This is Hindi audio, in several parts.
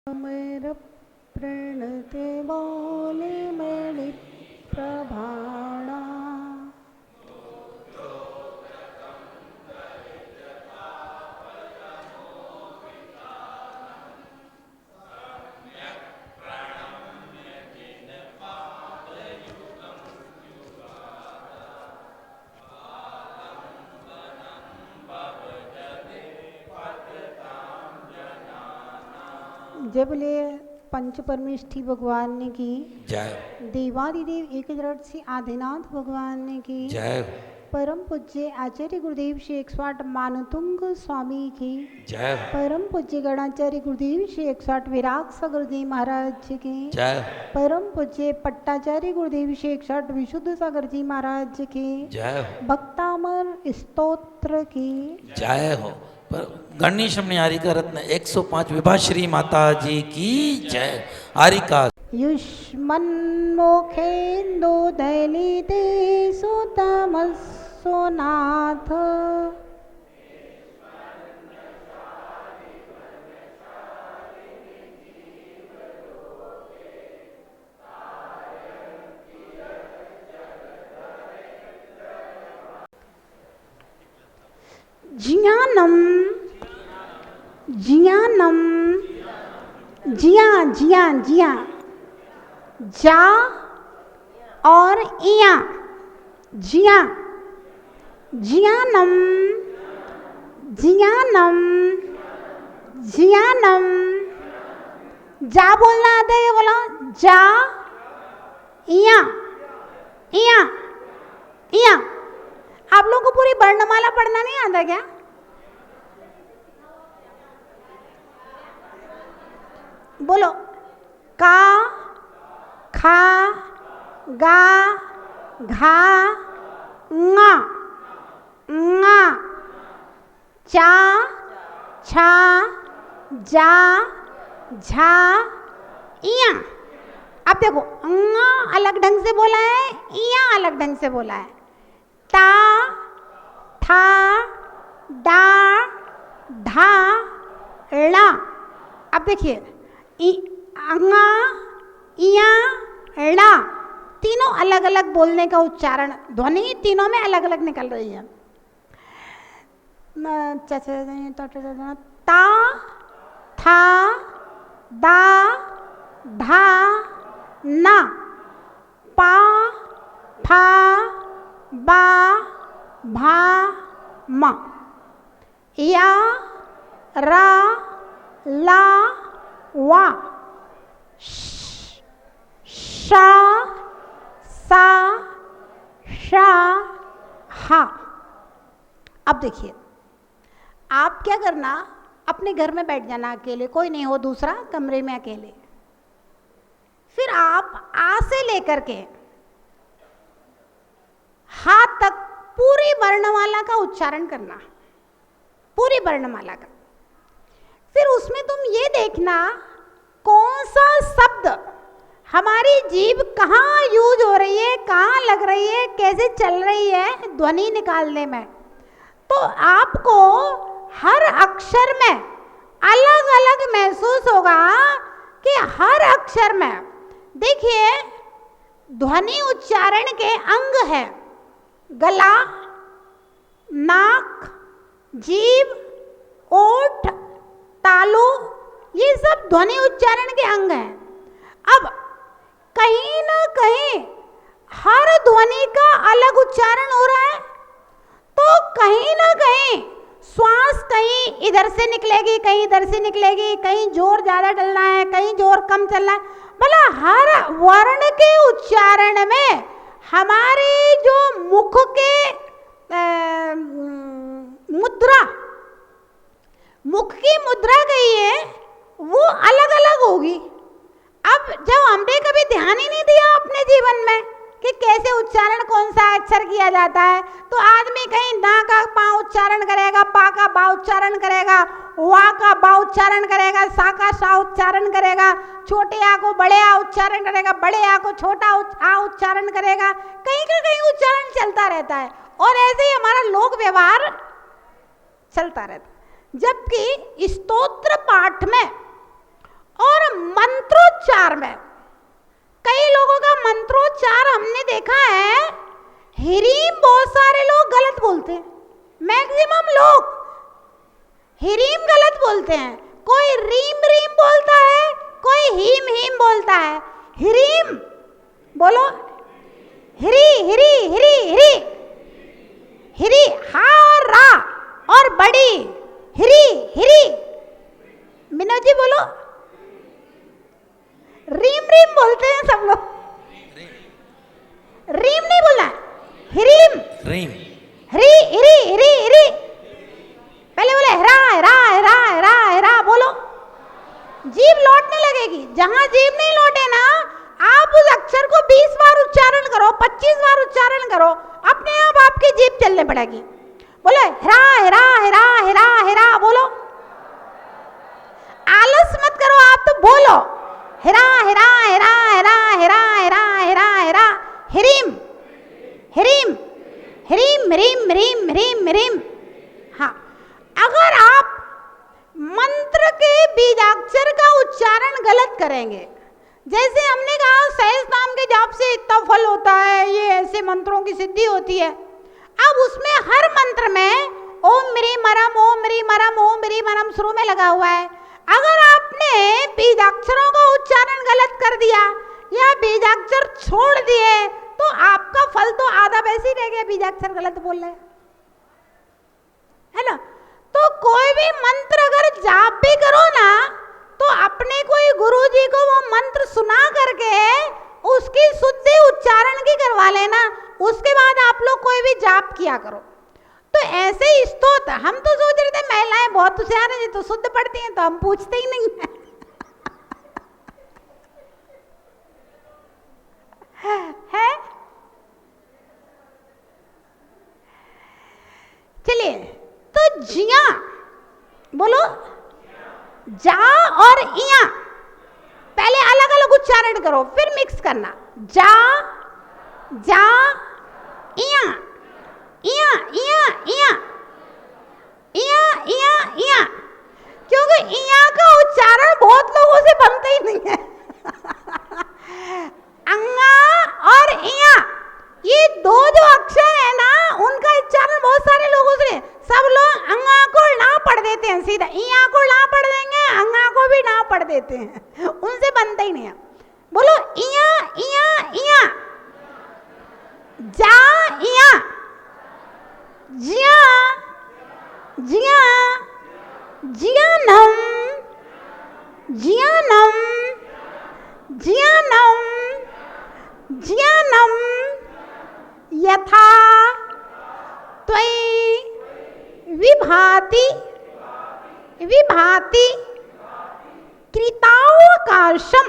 मेर प्रणते बोले मणि प्रभाणा। जय बोले पंच परमेष्ठी भगवान ने की जय। देवादिदेव एक दृढ़ से आदिनाथ भगवान ने की जय। परम पूज्य आचार्य गुरुदेव श्री 108 मानतुंग स्वामी की जय। परम पूज्य गणाचार्य गुरुदेव श्री 108 विराग सागर जी महाराज की जय। परम पूज्य पट्टाचार्य गुरुदेव श्री 108 विशुद्ध सागर जी महाराज की जय। भक्तामर स्तोत्र की जय हो। पर गणेश हरिका रत्न 105 विभाश्री माता जी की जय। हरिका युष्मन्मुखेन्दु दलिते सुतमस्सु नाथ ज्ञानम ज्ञानम जिया जिया जिया जा और इया जिया जियानम जियानम जियानम जा बोलना आता है, बोलो जा इया इया इया। आप लोगों को पूरी वर्णमाला पढ़ना नहीं आता क्या? बोलो का खा गा घा ङा ङा चा छा जा झा इया। अब देखो ङा अलग ढंग से बोला है, इया अलग ढंग से बोला है। ता था डा ढा ला। अब देखिए अंगा इया ला तीनों अलग अलग बोलने का उच्चारण ध्वनि तीनों में अलग अलग निकल रही है। ता था दा धा ना पा फा बा भा मा या रा ला वा शा सा शा हा। अब देखिए आप क्या करना, अपने घर में बैठ जाना अकेले, कोई नहीं हो दूसरा कमरे में अकेले। फिर आप आ से लेकर के हाथ तक पूरी वर्णमाला का उच्चारण करना, पूरी वर्णमाला का। फिर उसमें तुम ये देखना कौन सा शब्द हमारी जीभ कहाँ यूज हो रही है, कहाँ लग रही है, कैसे चल रही है ध्वनि निकालने में। तो आपको हर अक्षर में अलग अलग महसूस होगा कि हर अक्षर में देखिए ध्वनि उच्चारण के अंग है गला, नाक, जीभ, ओठ, तालु, ये सब ध्वनि उच्चारण के अंग हैं। अब कहीं ना कहीं हर ध्वनि का अलग उच्चारण हो रहा है, तो कहीं ना कहीं श्वास कहीं इधर से निकलेगी, कहीं इधर से निकलेगी, कहीं जोर ज़्यादा डलना है, कहीं जोर कम चलना है। मतलब हर वर्ण के उच्चारण में हमारे जो मुख के मुद्रा, मुख की मुद्रा गई है वो अलग अलग होगी। अब जब हमने कभी ध्यान ही नहीं दिया अपने जीवन में कि कैसे उच्चारण कौन सा अक्षर किया जाता है, तो आदमी कहीं ना का पा उच्चारण करेगा, पा का बा उच्चारण करेगा, वा का बा उच्चारण करेगा, सा का सा उच्चारण करेगा, छोटे आ को बड़े आ उच्चारण करेगा, बड़े आ को छोटा आ उच्चारण करेगा, कहीं का कहीं उच्चारण चलता रहता है। और ऐसे ही हमारा लोक व्यवहार चलता रहता है। जबकि स्तोत्र पाठ में और मंत्रोच्चार में कई लोगों का मंत्रोच्चार हमने देखा है, हिरीम बहुत सारे लोग गलत बोलते हैं, मैक्सिमम लोग हिरीम गलत बोलते हैं। कोई रीम रीम बोलता है, कोई हीम हीम बोलता है। हिरीम बोलो, हिरी हिरी हिरी हिरी हिरी, हा और रा और बड़ी हिरी हिरी। विनोद जी बोलो, रीम रीम बोलते हैं सब लोग, रीम नहीं बोलना है, हिरीम रीम हरी हिरी हिरी हिरी। पहले बोले हरा हरा हरा हरा हरा, बोलो जीभ लौटने लगेगी। जहां जीभ नहीं लौटे ना, आप उस अक्षर को 20 बार उच्चारण करो, 25 बार उच्चारण करो, अपने आप आपकी जीभ चलने पड़ेगी। बोले हरा हरा हरा हरा हरा, बोलो आलस मत करो, आप तो बोलो हिरा हिरा हिरा हिरा हिरा हिरा हिरा हिरा, हिरीम हिरीम हिरीम हिरीम हिरीम हिरीम हिरीम। हाँ, अगर आप मंत्र के बीजाक्षर का उच्चारण गलत करेंगे, जैसे हमने कहा सहज नाम के जाप से इतना फल होता है, ये ऐसे मंत्रों की सिद्धि होती है। अब उसमें हर मंत्र में ओम मेरी मरम ओम मेरी मरम ओम मेरी मरम शुरू में लगा हुआ है। अगर आपने बीजाक्षरों का उच्चारण गलत कर दिया या बीजाक्षर छोड़ दिए तो आपका फल तो आधा वैसे ही रह गया, बीजाक्षर गलत बोल रहे है ना। तो कोई भी मंत्र अगर जाप भी करो ना, तो अपने कोई गुरुजी को वो मंत्र सुना करके उसकी शुद्धि उच्चारण की करवा लेना, उसके बाद आप लोग कोई भी जाप किया करो। तो ऐसे ही स्तोत्र, हम तो सोच रहे थे महिलाएं बहुत होशियार हैं, तो शुद्ध पढ़ती हैं, तो हम पूछते ही नहीं है। चलिए, तो जिया बोलो, जा और इया पहले अलग अलग उच्चारण करो, फिर मिक्स करना। जा जा इया इया इया इया इया इया इया, क्योंकि इया का उच्चारण बहुत लोगों से बनता ही नहीं है। अंगा और इया, ये दो जो अक्षर है ना, उनका उच्चारण बहुत सारे लोगों से, सब लोग अंगा को ना पढ़ देते हैं, सीधा इया को ना पढ़ देंगे, अंगा को भी ना पढ़ देते हैं, उनसे बनता ही नहीं है। बोलो इया इया इया, जा इया, जिया जिया जियानम जियानम जियानम जियानम, यथा त्वयि विभाति विभाति कृतावकाशम।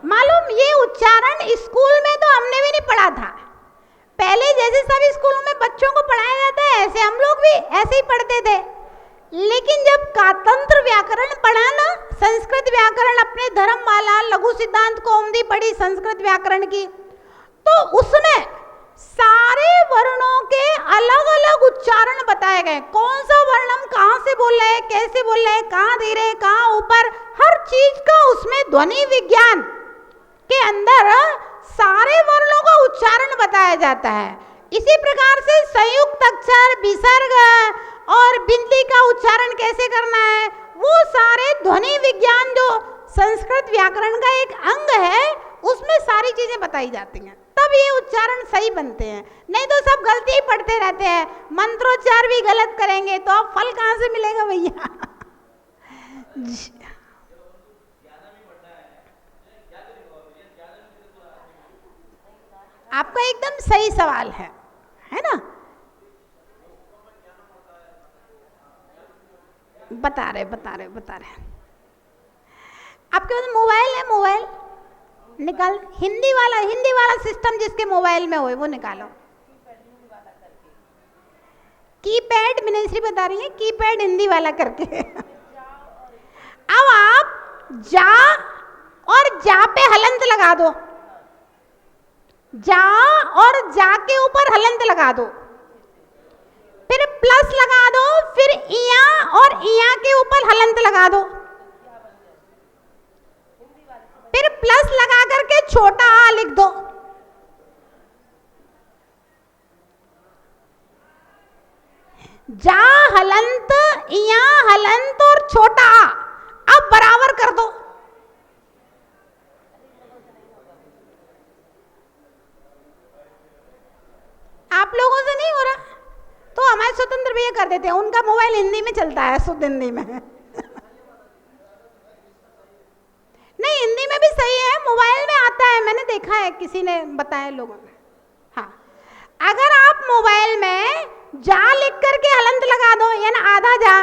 मालूम, ये उच्चारण स्कूल में तो हमने भी नहीं पढ़ा था। पहले जैसे सभी स्कूलों में बच्चों को पढ़ाया जाता है, ऐसे हम लोग भी ऐसे ही पढ़ते थे। लेकिन जब कातंत्र व्याकरण पढ़ा ना, संस्कृत व्याकरण, अपने धर्ममाला, लघु सिद्धांत कौमुदी पढ़ी संस्कृत व्याकरण की, तो उसमें सारे वर्णों के अलग अलग उच्चारण बताए गए। कौन सा वर्ण हम कहाँ से बोल रहे हैं, कैसे बोल रहे हैं, कहाँ धीरे कहाँ ऊपर, हर चीज का उसमें ध्वनि विज्ञान के अंदर सारे वर्णों का उच्चारण बताया जाता है। इसी प्रकार से संयुक्त अक्षर, विसर्ग और बिंदी का उच्चारण कैसे करना है, वो सारे ध्वनि विज्ञान जो संस्कृत व्याकरण का एक अंग है, उसमें सारी चीजें बताई जाती हैं, तब ये उच्चारण सही बनते हैं। नहीं तो सब गलती ही पढ़ते रहते हैं, मंत्रोच्चार भी गलत करेंगे तो अब फल कहाँ से मिलेगा भैया। आपका एकदम सही सवाल है ना। बता रहे आपके पास मोबाइल है, मोबाइल निकाल, हिंदी वाला सिस्टम जिसके मोबाइल में हो वो निकालो। कीपैड मिनेश्री बता रही है, कीपैड हिंदी वाला करके। अब आप जा और जा पे हलंत लगा दो, जा और जा के ऊपर हलंत लगा दो, फिर प्लस लगा दो, फिर इया और इया के ऊपर हलंत लगा दो। छोटा आ लिख दो। जा हलंत, इया हलंत और छोटा आ अब बराबर कर दो। आप लोगों से नहीं हो रहा तो हमारे स्वतंत्र भैया कर देते हैं, उनका मोबाइल हिंदी में चलता है, शुद्ध हिंदी में। नहीं, हिंदी में भी सही है, मोबाइल में आता है, मैंने देखा है, किसी ने बताया लोगों ने। हाँ, अगर आप मोबाइल में जा लिख करके हलंत लगा दो या ना आधा जा,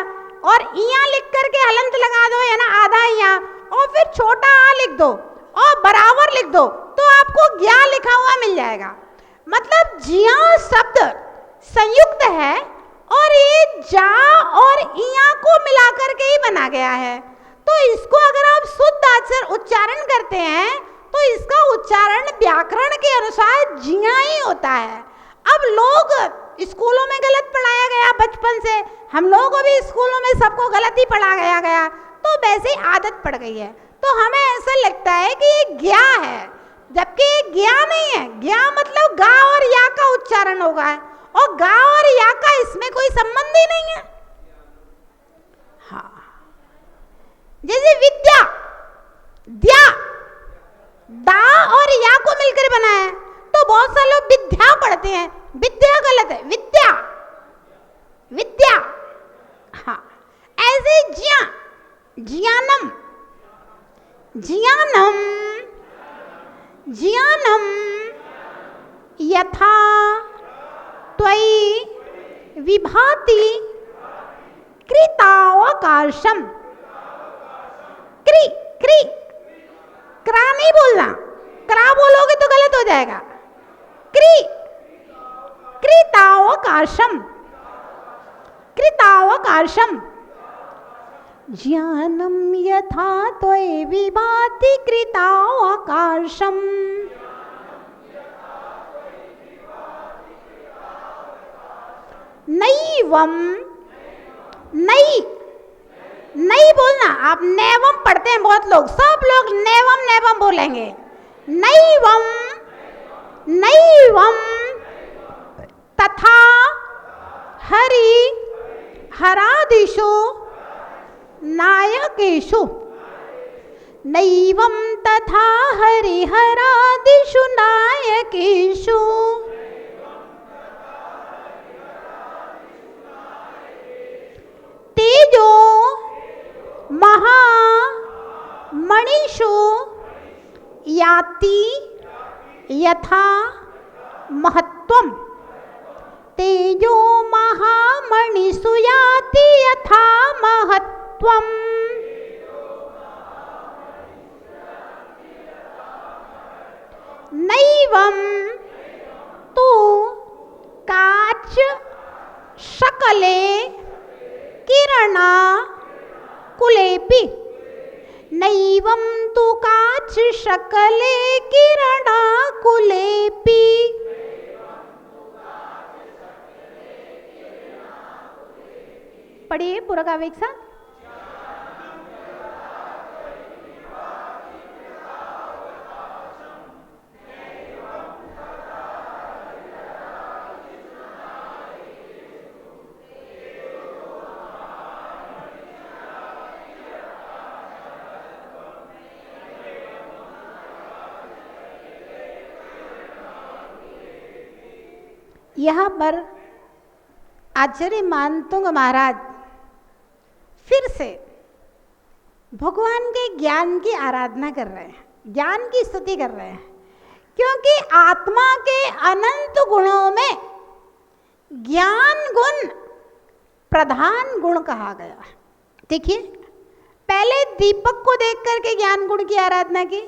और इया लिख करके हलंत लगा दो या ना आधा इया, और फिर छोटा आ लिख दो और बराबर लिख दो, तो आपको ज्ञा लिखा हुआ मिल जाएगा। मतलब जिया शब्द संयुक्त है और ये जा और इया को मिलाकर के ही बना गया है। तो इसको अगर आप शुद्ध अक्षर उच्चारण करते हैं तो इसका उच्चारण व्याकरण के अनुसार जिया ही होता है। अब लोग स्कूलों में गलत पढ़ाया गया बचपन से, हम लोगों को भी स्कूलों में सबको गलत ही पढ़ाया गया, तो वैसे ही आदत पड़ गई है। तो हमें ऐसा लगता है कि ये ज्ञा है, जबकि ये ज्ञा नहीं है। ज्ञा मतलब गा और या का उच्चारण होगा, और गा और या का इसमें कोई संबंध ही नहीं है। हाँ, जैसे विद्या, द्या, दा और या को मिलकर बना है, तो बहुत सारे लोग विद्या पढ़ते हैं, विद्या गलत है, विद्या विद्या। हाँ, ऐसे जिया, जियानम, जियानम, जियानम, यथा त्वयि विभाति कृतावकाशम। क्री क्री क्रा नहीं बोलना, क्रा बोलोगे तो गलत हो जाएगा। क्री कृतावकाशम, कृतावकाशम, ज्ञानम यथा त्वयि विभाति कृतावकाशम। नैवम, नहीं नहीं बोलना, आप नैवम पढ़ते हैं बहुत लोग, सब लोग नैवम नैवम बोलेंगे। नैवम, नैवम तथा हरि हरादिषु नायकेषु। नैवम तथा हरिहरादिषु नायकेषु। तेजो महा मणिषु याति यथा महत्वम। तेजो महामणिषु याति यथा महत्वम। नैवम तु काच शकले किरणा कुलेपि। नैवम तु काच शकले किरणा कुलेपि। पढ़िए पूरा काव्य एक साथ। यहाँ पर आचार्य मानतुंग महाराज फिर से भगवान के ज्ञान की आराधना कर रहे हैं, ज्ञान की स्तुति कर रहे हैं, क्योंकि आत्मा के अनंत गुणों में ज्ञान गुण प्रधान गुण कहा गया। देखिए, पहले दीपक को देख करके ज्ञान गुण की आराधना की,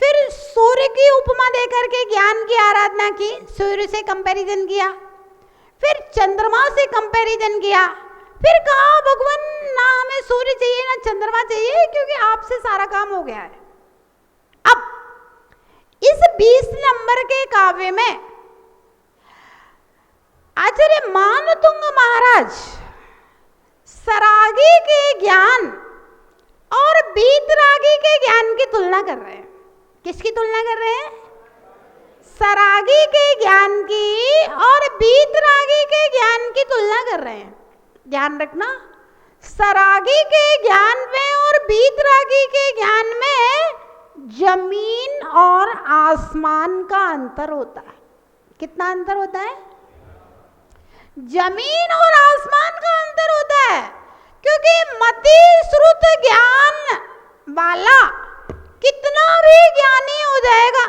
फिर सूर्य की उपमा देकर के ज्ञान की आराधना की, सूर्य से कंपैरिजन किया, फिर चंद्रमा से कंपैरिजन किया, फिर कहा भगवान ना हमें सूर्य चाहिए ना चंद्रमा चाहिए, क्योंकि आपसे सारा काम हो गया है। अब इस 20 नंबर के काव्य में आचार्य मानतुंग महाराज सरागी के ज्ञान और बीतरागी के ज्ञान की तुलना कर रहे हैं। किसकी तुलना कर रहे हैं? सरागी के ज्ञान की और बीतरागी के ज्ञान की तुलना कर रहे हैं। ध्यान रखना, सरागी के ज्ञान में और बीतरागी के ज्ञान में जमीन और आसमान का अंतर होता है। कितना अंतर होता है? जमीन और आसमान का अंतर होता है, क्योंकि मति श्रुत ज्ञान वाला कितना भी ज्ञानी हो जाएगा,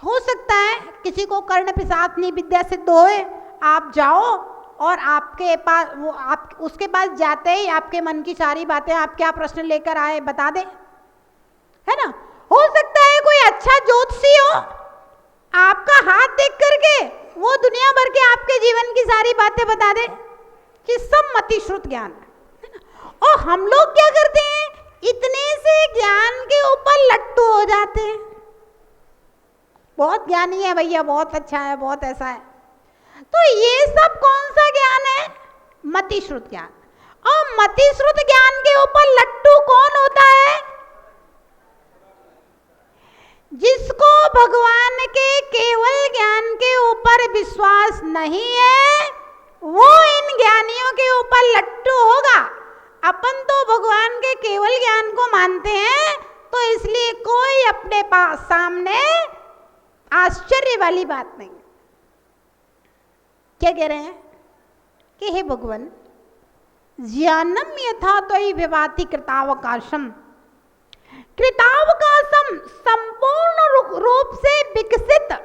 हो सकता है किसी को कर्ण पिशाचनी विद्या सिद्ध होए, आप जाओ और आपके पास वो आप उसके पास जाते ही आपके मन की सारी बातें, आप क्या प्रश्न लेकर आए बता दे, है ना। हो सकता है कोई अच्छा ज्योतिषी हो, आपका हाथ देख करके वो दुनिया भर के आपके जीवन की सारी बातें बता दे, कि सब मति श्रुत ज्ञान है ना। और हम लोग क्या करते हैं, इतने से ज्ञान के ऊपर लट्टू हो जाते हैं। बहुत ज्ञानी है भैया, बहुत अच्छा है, बहुत ऐसा है। तो ये सब कौन सा ज्ञान है? मति श्रुत ज्ञान। और मति श्रुत ज्ञान के ऊपर लट्टू कौन होता है? जिसको भगवान के केवल ज्ञान के ऊपर विश्वास नहीं है, वो इन ज्ञानियों के ऊपर लट्टू होगा। अपन तो भगवान के केवल ज्ञान को मानते हैं, तो इसलिए कोई अपने पास सामने आश्चर्य वाली बात नहीं। क्या कह रहे हैं कि हे भगवान, ज्ञानम यथा त्वयि विभाति कृतावकाशम, कृतावकाशम संपूर्ण रूप से विकसित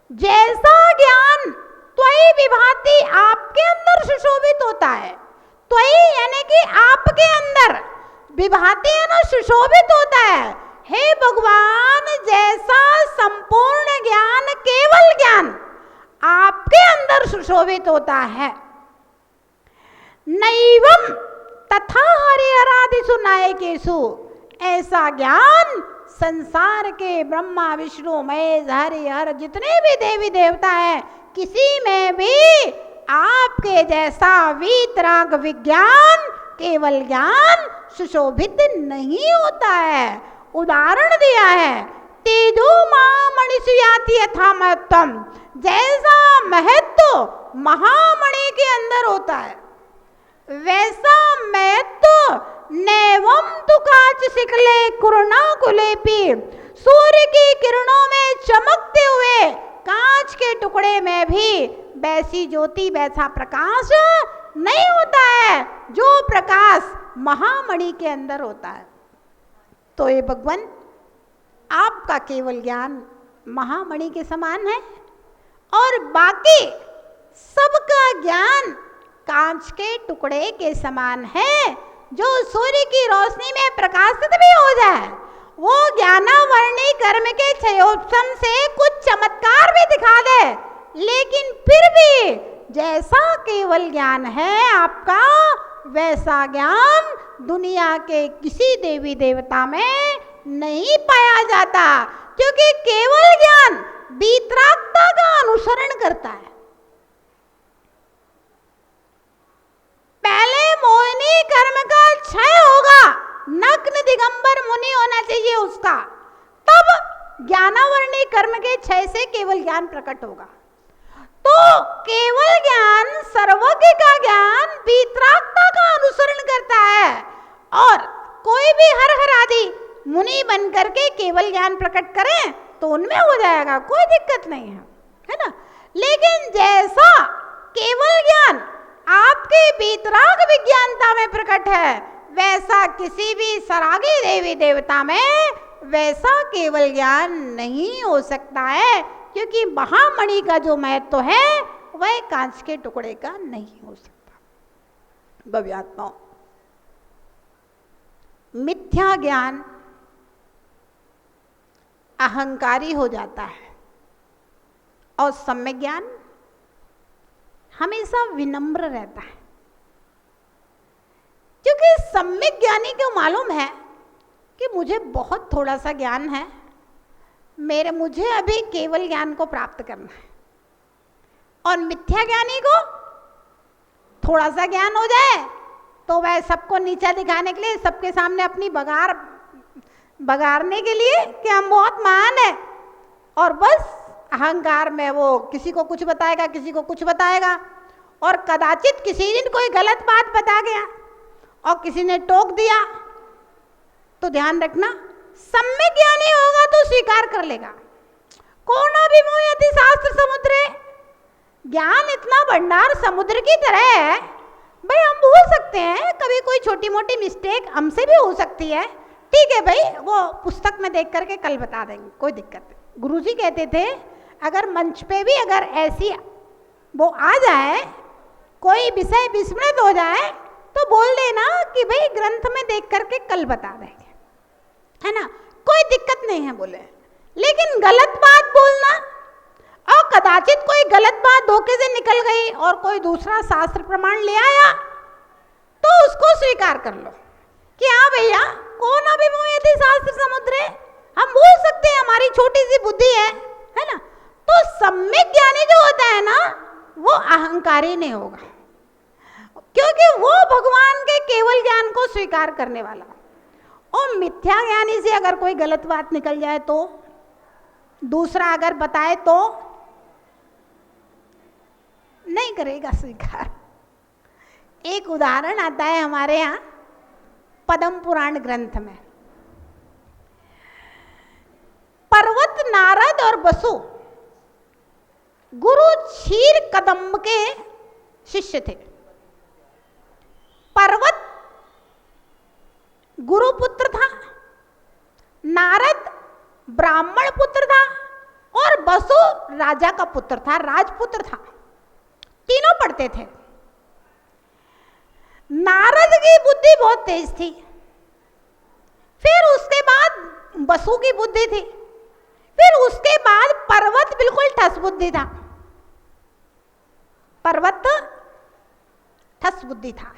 जैसा ज्ञान त्वयि विभाति आपके अंदर सुशोभित होता है। त्वयि यानी कि आपके अंदर, विभाति है ना सुशोभित होता है। हे भगवान, जैसा संपूर्ण ज्ञान, केवल ज्ञान आपके अंदर सुशोभित होता है, नैवम तथा हरिहरादिषु नायकेषु, ऐसा ज्ञान संसार के ब्रह्मा विष्णु महेश हरिहर जितने भी देवी देवता हैं, किसी में भी आपके जैसा वीतराग विज्ञान, केवल ज्ञान सुशोभित नहीं होता है। उदाहरण दिया है, तेजो महामणिषु याति यथा महत्तम, जैसा महत्व महामणि के अंदर होता है, वैसा महत्व नैवम तु कांच सिकले कुरना कुलेपी, सूर्य की किरणों में चमकते हुए कांच के टुकड़े में भी वैसी ज्योति, वैसा प्रकाश नहीं होता है जो प्रकाश महामणि के अंदर होता है। तो ये भगवान, आपका केवल ज्ञान महामणि के समान है और बाकी सबका ज्ञान कांच के टुकड़े के समान है, जो सूर्य की रोशनी में प्रकाशित भी हो जाए, वो ज्ञानावर्णी कर्म के क्षयोपम से कुछ चमत्कार भी दिखा दे, लेकिन फिर भी जैसा केवल ज्ञान है आपका, वैसा ज्ञान दुनिया के किसी देवी देवता में नहीं पाया जाता, क्योंकि केवल ज्ञान वीतरागता का अनुसरण करता है। पहले मोहिनी कर्म का क्षय होगा, नग्न दिगंबर मुनि होना चाहिए उसका, तब ज्ञानावर्णी कर्म के क्षय से केवल ज्ञान प्रकट होगा। तो केवल ज्ञान, सर्वज्ञ का ज्ञान वीतरागता का अनुसरण करता है, और कोई भी हर हर आदि मुनि बन करके केवल ज्ञान प्रकट करें तो उनमें हो जाएगा, कोई दिक्कत नहीं है ना। लेकिन जैसा केवल ज्ञान आपके वीतराग विज्ञानता में प्रकट है, वैसा किसी भी सरागी देवी देवता में वैसा केवल ज्ञान नहीं हो सकता है, क्योंकि महामणि का जो महत्व है वह कांच के टुकड़े का नहीं हो सकता। भव्यात्माओं, मिथ्या ज्ञान अहंकारी हो जाता है और सम्यक ज्ञान हमेशा विनम्र रहता है, क्योंकि सम्यक ज्ञानी को मालूम है कि मुझे बहुत थोड़ा सा ज्ञान है, मुझे अभी केवल ज्ञान को प्राप्त करना है। और मिथ्या ज्ञानी को थोड़ा सा ज्ञान हो जाए तो वह सबको नीचा दिखाने के लिए सबके सामने अपनी बगार बघाड़ने के लिए कि हम बहुत महान है, और बस अहंकार में वो किसी को कुछ बताएगा, किसी को कुछ बताएगा, और कदाचित किसी दिन कोई गलत बात बता गया और किसी ने टोक दिया तो ध्यान रखना, सम्यक ज्ञानी होगा तो स्वीकार कर लेगा। कोना भी मोहयति शास्त्र समुद्रे, ज्ञान इतना भंडार समुद्र की तरह है, भाई हम भूल सकते हैं, कभी कोई छोटी मोटी मिस्टेक हमसे भी हो सकती है, ठीक है भाई, वो पुस्तक में देख करके कल बता देंगे, कोई दिक्कत नहीं। गुरुजी कहते थे अगर मंच पे भी अगर ऐसी वो आ जाए, कोई विषय विस्मृत हो जाए, तो बोल देना कि भाई ग्रंथ में देख करके कल बता देंगे, है ना, कोई दिक्कत नहीं है बोले। लेकिन गलत बात बोलना, और कदाचित कोई गलत बात धोखे से निकल गई और कोई दूसरा शास्त्र प्रमाण ले आया, तो उसको स्वीकार कर लो कि हाँ भैया, कौन अभिमोहयति शास्त्र समुद्रे, हम बोल सकते हैं, हमारी छोटी सी बुद्धि है ना। तो सम्यक ज्ञानी जो होता है ना, वो अहंकारी नहीं होगा, क्योंकि वो भगवान के केवल ज्ञान को स्वीकार करने वाला। और मिथ्या ज्ञानी से अगर कोई गलत बात निकल जाए तो, दूसरा अगर बताए तो नहीं करेगा स्वीकार। एक उदाहरण आता है हमारे यहाँ पद्म पुराण ग्रंथ में। पर्वत नारद और बसु गुरु क्षीर कदम्ब के शिष्य थे। पर्वत गुरु पुत्र था, नारद ब्राह्मण पुत्र था, और बसु राजा का पुत्र था, राजपुत्र था। तीनों पढ़ते थे। नारद की बुद्धि बहुत तेज थी, फिर उसके बाद बसु की बुद्धि थी, फिर उसके बाद पर्वत बिल्कुल ठस बुद्धि था। पर्वत ठस बुद्धि था।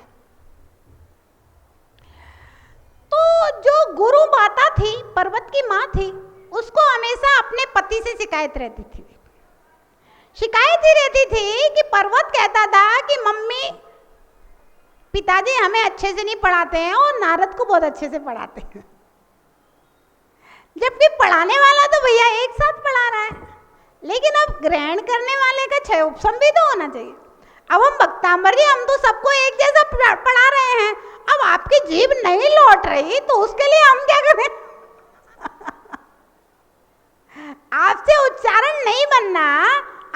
तो जो गुरु माता थी, पर्वत की माँ थी, उसको हमेशा अपने पति से शिकायत रहती थी। शिकायत ही रहती थी कि पर्वत कहता था कि मम्मी पिताजी हमें अच्छे से नहीं पढ़ाते हैं और नारद को बहुत अच्छे से पढ़ाते हैं, जबकि पढ़ाने वाला तो भैया एक साथ पढ़ा रहा है, लेकिन अब ग्रहण करने वाले का क्षय उपशम भी तो होना चाहिए। अब हम भक्तांबर जी, हम तो सबको एक जैसा पढ़ा रहे हैं, अब आपकी जीभ नहीं लौट रही तो उसके लिए हम क्या करें? आपसे उच्चारण नहीं बनना,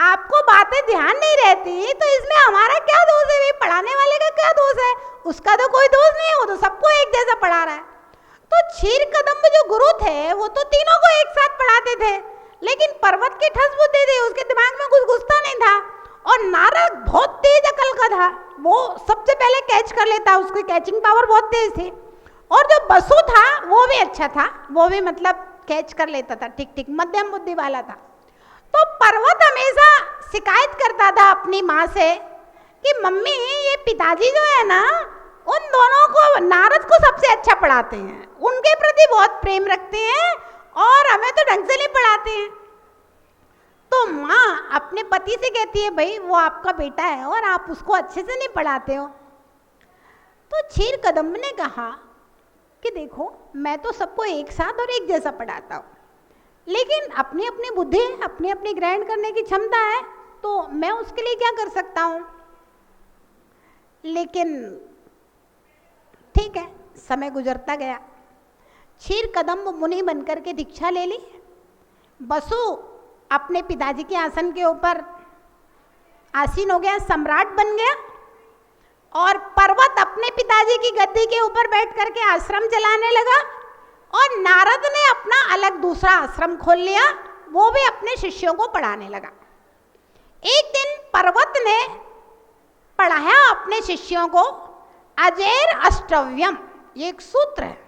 आपको बातें ध्यान नहीं रहती, तो इसमें हमारा क्या दोष है? भाई पढ़ाने वाले का क्या दोष है? उसका तो कोई दोष नहीं है, वो तो सबको एक जैसा पढ़ा रहा है। तो क्षीर कदम्ब जो गुरु थे वो तो तीनों को एक साथ पढ़ाते थे, लेकिन पर्वत की ठस बुद्धि थी, उसके दिमाग में कुछ घुसता नहीं था। और नारद बहुत तेज अकल का था, वो सबसे पहले कैच कर लेता, उसकी कैचिंग पावर बहुत तेज थी। और जो बसु था वो भी अच्छा था, वो भी मतलब कैच कर लेता था, ठीक ठीक मध्यम बुद्धि वाला था। तो पर्वत हमेशा शिकायत करता था अपनी माँ से कि मम्मी ये पिताजी जो है ना, उन दोनों को, नारद को सबसे अच्छा पढ़ाते हैं, उनके प्रति बहुत प्रेम रखते हैं, और हमें तो ढंग से नहीं पढ़ाते हैं। तो माँ अपने पति से कहती है भाई वो आपका बेटा है और आप उसको अच्छे से नहीं पढ़ाते हो। तो क्षीर कदम्ब ने कहा कि देखो मैं तो सबको एक साथ और एक जैसा पढ़ाता हूँ, लेकिन अपनी अपनी बुद्धि है, अपनी अपनी ग्रहण करने की क्षमता है, तो मैं उसके लिए क्या कर सकता हूँ। लेकिन ठीक है, समय गुजरता गया। क्षीर कदम्ब मुनि बनकर के दीक्षा ले ली। बसु अपने पिताजी के आसन के ऊपर आसीन हो गया, सम्राट बन गया। और पर्वत अपने पिताजी की गद्दी के ऊपर बैठ करके आश्रम चलाने लगा। और नारद ने अपना अलग दूसरा आश्रम खोल लिया, वो भी अपने शिष्यों को पढ़ाने लगा। एक दिन पर्वत ने पढ़ाया अपने शिष्यों को अजेर अष्टव्यम, ये एक सूत्र है।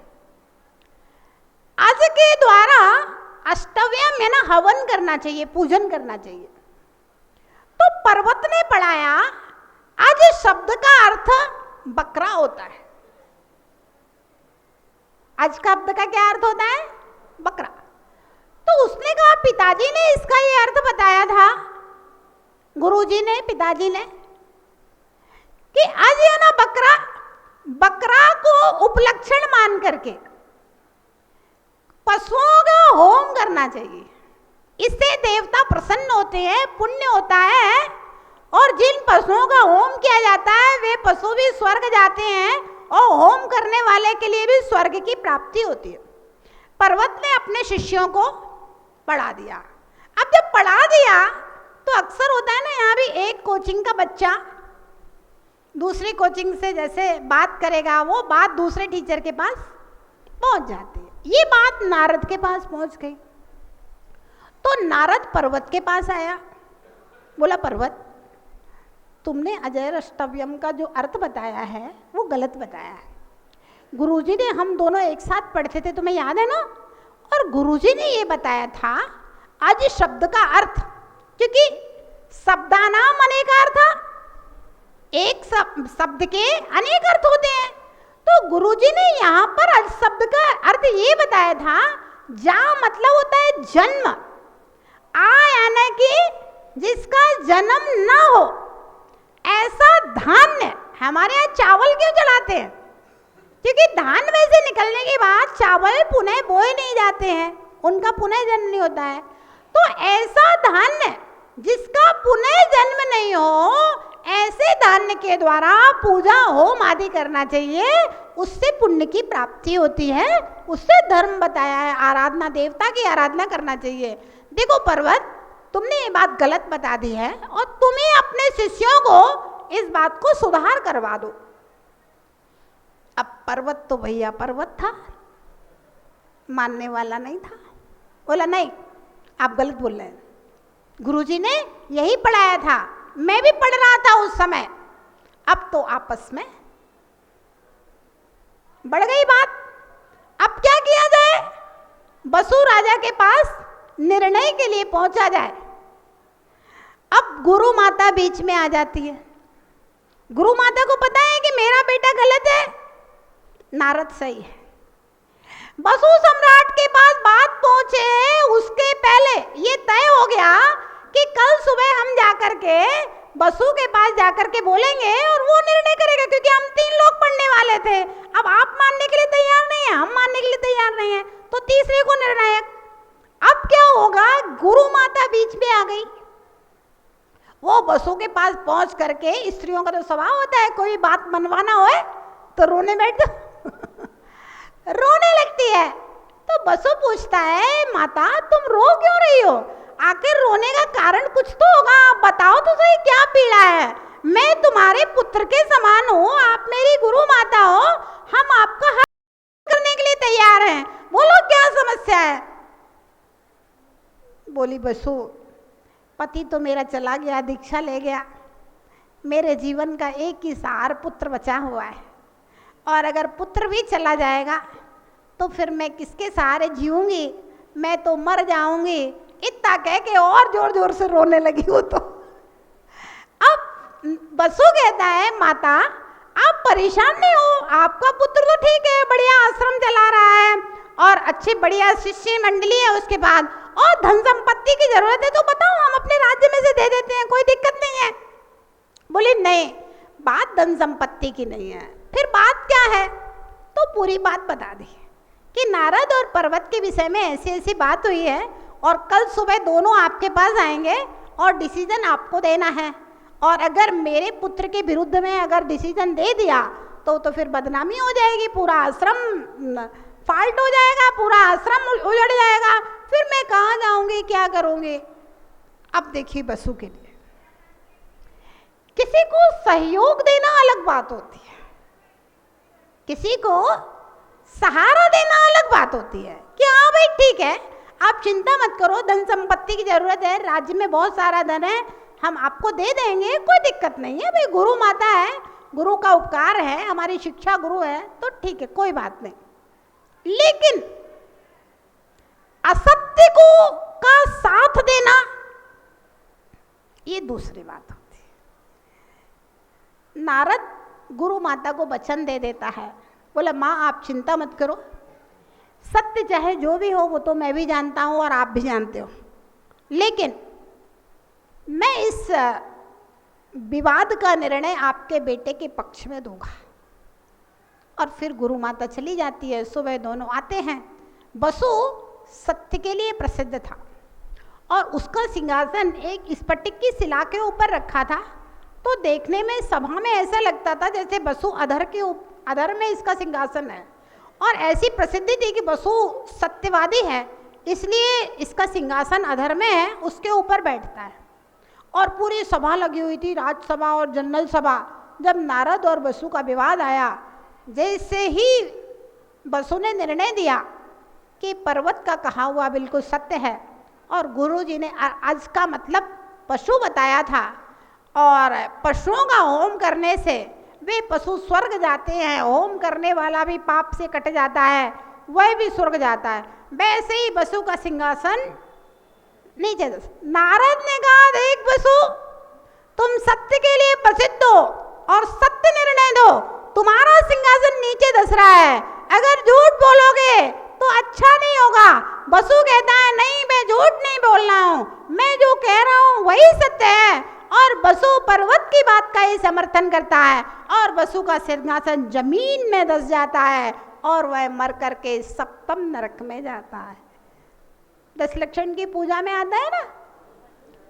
आज के द्वारा अष्टव्यम है ना, हवन करना चाहिए, पूजन करना चाहिए। तो पर्वत ने पढ़ाया आज शब्द का अर्थ बकरा होता है। आज शब्द का क्या अर्थ होता है? बकरा। तो उसने कहा, पिताजी ने इसका ये अर्थ बताया था, गुरुजी ने, पिताजी ने, कि आज है ना बकरा, बकरा को उपलक्षण मान करके करना चाहिए। इससे देवता प्रसन्न होते हैं, पुण्य होता है, और जिन पशुओं का होम किया जाता है वे पशु भी स्वर्ग जाते हैं और होम करने वाले के लिए भी स्वर्ग की प्राप्ति होती है। पर्वत ने अपने शिष्यों को पढ़ा दिया। अब जब पढ़ा दिया तो अक्सर होता है ना, यहाँ भी एक कोचिंग का बच्चा दूसरी कोचिंग से जैसे बात करेगा, वो बात दूसरे टीचर के पास पहुंच जाती है। ये बात नारद के पास पहुंच गई। तो नारद पर्वत के पास आया, बोला पर्वत, तुमने अजैरष्टव्यम का जो अर्थ बताया है वो गलत बताया है। गुरुजी ने, हम दोनों एक साथ पढ़ते थे, तुम्हें याद है ना, और गुरुजी ने ये बताया था अज शब्द का अर्थ, क्योंकि शब्दानाम अनेकार्थ, एक शब्द के अनेक अर्थ होते हैं। तो गुरुजी ने यहाँ पर अज शब्द का अर्थ ये बताया था, जा मतलब होता है जन्म, आ यानी कि जिसका जन्म ना हो, ऐसा धान्य। हमारे यहाँ चावल क्यों चलाते हैं? क्योंकि धान में से निकलने के बाद चावल पुनः बोए नहीं जाते हैं, उनका पुनः जन्म नहीं होता है। तो ऐसा धान्य जिसका पुनः जन्म नहीं हो, ऐसे धान्य के द्वारा पूजा होम आदि करना चाहिए, उससे पुण्य की प्राप्ति होती है, उससे धर्म बताया है, आराधना, देवता की आराधना करना चाहिए। देखो पर्वत, तुमने ये बात गलत बता दी है और तुम्हें अपने शिष्यों को इस बात को सुधार करवा दो। अब पर्वत तो भैया पर्वत था, मानने वाला नहीं था। बोला नहीं, आप गलत बोल रहे हैं, गुरुजी ने यही पढ़ाया था, मैं भी पढ़ रहा था उस समय। अब तो आपस में बढ़ गई बात। अब क्या किया जाए? बसु राजा के पास निर्णय के लिए पहुंचा जाए। अब गुरु माता बीच में आ जाती है। गुरु माता को पता है कि मेरा बेटा गलत है, नारद सही है। बसु सम्राट के पास बात पहुंचे उसके पहले ये तय हो गया कि कल सुबह हम जाकर के बसु के पास जाकर के बोलेंगे और वो निर्णय करेगा, क्योंकि हम 3 लोग पढ़ने वाले थे। अब आप मानने के लिए तैयार नहीं है, हम मानने के लिए तैयार नहीं है, तो तीसरे को निर्णायक। अब क्या होगा? गुरु माता बीच में आ गई। वो बसु के पास पहुंच करके, स्त्रियों का तो स्वभाव होता है, कोई बात मनवाना हो तो रोने बैठ जाओ रोने लगती है। तो बसु पूछता है, माता तुम रो क्यों रही हो? आखिर रोने का कारण कुछ तो होगा, आप बताओ तो सही, क्या पीड़ा है? मैं तुम्हारे पुत्र के समान हूँ, आप मेरी गुरु माता हो, हम आपका हर करने के लिए तैयार हैं, बोलो क्या समस्या है? बोली बसु, पति तो मेरा चला गया, दीक्षा ले गया, मेरे जीवन का एक ही सहारा पुत्र बचा हुआ है, और अगर पुत्र भी चला जाएगा तो फिर मैं किसके सहारे जीऊंगी? मैं तो मर जाऊंगी। इतना कह के और जोर जोर से रोने लगी हो। तो अब बसु कहता है, माता आप परेशान नहीं हो, आपका पुत्र तो ठीक है, बढ़िया आश्रम चला रहा है और अच्छी बढ़िया शिष्य मंडली है उसके बाद, और धन संपत्ति की जरूरत है तो बताओ, हम अपने राज्य में से दे देते हैं, कोई दिक्कत नहीं है। बोली नहीं, बात धन संपत्ति की नहीं है, फिर बात क्या है? तो पूरी बात बता दी कि नारद और पर्वत के विषय में ऐसी ऐसी बात हुई है, और कल सुबह दोनों आपके पास आएंगे और डिसीजन आपको देना है, और अगर मेरे पुत्र के विरुद्ध में अगर डिसीजन दे दिया तो फिर बदनामी हो जाएगी, पूरा आश्रम फाल्ट हो जाएगा, पूरा आश्रम उजड़ जाएगा, फिर मैं कहाँ जाऊंगी, क्या करूंगी? अब देखिए बसु के लिए किसी को सहयोग देना अलग बात होती है, किसी को सहारा देना अलग बात होती है कि हाँ भाई ठीक है, आप चिंता मत करो, धन संपत्ति की जरूरत है, राज्य में बहुत सारा धन है, हम आपको दे देंगे, कोई दिक्कत नहीं है, भाई गुरु माता है, गुरु का उपकार है, हमारी शिक्षा गुरु है, तो ठीक है, कोई बात नहीं। लेकिन असत्य को का साथ देना, ये दूसरी बात होती है। नारद गुरु माता को वचन दे देता है, बोला माँ आप चिंता मत करो, सत्य चाहे जो भी हो वो तो मैं भी जानता हूँ और आप भी जानते हो, लेकिन मैं इस विवाद का निर्णय आपके बेटे के पक्ष में दूंगा। और फिर गुरु माता चली जाती है। सुबह दोनों आते हैं, बसु सत्य के लिए प्रसिद्ध था और उसका सिंहासन एक स्फटिक की शिला के ऊपर रखा था। तो देखने में सभा में ऐसा लगता था जैसे वसु अधर में इसका सिंहासन है, और ऐसी प्रसिद्धि थी कि वसु सत्यवादी है, इसलिए इसका सिंहासन अधर में है, उसके ऊपर बैठता है। और पूरी सभा लगी हुई थी, राजसभा और जनरल सभा। जब नारद और वसु का विवाद आया, जैसे ही वसु ने निर्णय दिया कि पर्वत का कहा हुआ बिल्कुल सत्य है, और गुरु जी ने आज का मतलब पशु बताया था, और पशुओं का होम करने से वे पशु स्वर्ग जाते हैं, होम करने वाला भी पाप से कट जाता है, वह भी स्वर्ग जाता है। वैसे ही वसु का सिंहासन नीचे नारद ने कहा, देख वसु, तुम सत्य के लिए प्रसिद्ध हो और सत्य निर्णय दो, तुम्हारा सिंहासन नीचे धस रहा है, अगर झूठ बोलोगे तो अच्छा नहीं होगा। वसु कहता है, नहीं, मैं झूठ नहीं बोल रहा हूँ, मैं जो कह रहा हूँ वही सत्य है। और वसु पर्वत की बात का ही समर्थन करता है, और वसु का सिंहासन जमीन में धस जाता है और वह मर करके सप्तम नरक में जाता है। 10 लक्षण की पूजा में आता है ना,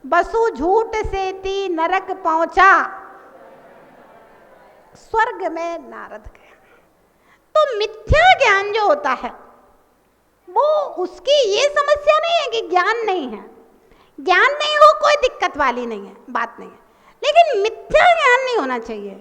वसु झूठ से ती नरक पहुंचा, स्वर्ग में नारद गया। तो मिथ्या ज्ञान जो होता है वो, उसकी ये समस्या नहीं है कि ज्ञान नहीं है, ज्ञान नहीं हो कोई दिक्कत वाली नहीं है, बात नहीं है, लेकिन मिथ्या ज्ञान नहीं होना चाहिए,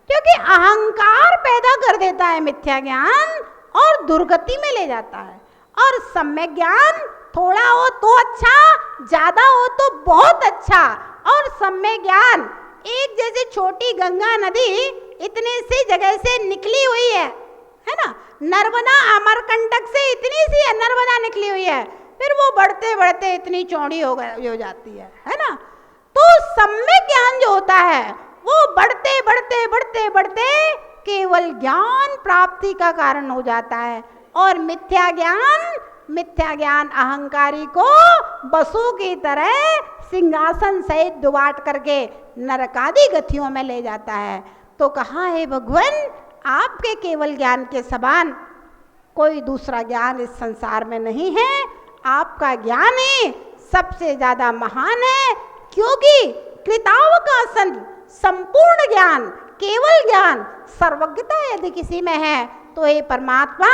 क्योंकि अहंकार पैदा कर देता है मिथ्या ज्ञान और दुर्गति में ले जाता है। और सम्यक ज्ञान थोड़ा हो तो अच्छा, ज्यादा हो तो बहुत अच्छा। और सम्यक ज्ञान एक जैसे छोटी गंगा नदी इतनी सी जगह से निकली हुई है ना, नर्मदा अमरकंटक से इतनी सी नर्मदा निकली हुई है, फिर वो बढ़ते बढ़ते इतनी चौड़ी हो जाती है ना। तो सम्यक ज्ञान जो होता है वो बढ़ते बढ़ते बढ़ते बढ़ते केवल ज्ञान प्राप्ति का कारण हो जाता है। और मिथ्या ज्ञान अहंकारी को वसु की तरह सिंहासन सहित दुबाट करके नरकादि गतियों में ले जाता है। तो कहा है भगवान, आपके केवल ज्ञान के समान कोई दूसरा ज्ञान इस संसार में नहीं है, आपका ज्ञान ही सबसे ज्यादा महान है, क्योंकि कृतावकाशन संपूर्ण ज्ञान, केवल ज्ञान, सर्वज्ञता यदि किसी में है तो ये परमात्मा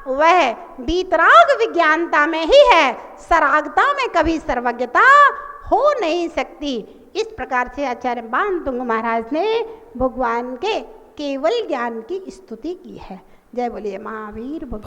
वह वीतराग विज्ञानता में ही है, सरागता में कभी सर्वज्ञता हो नहीं सकती। इस प्रकार से आचार्य बाणतुंग महाराज ने भगवान के केवल ज्ञान की स्तुति की है। जय बोलिए महावीर भगवान।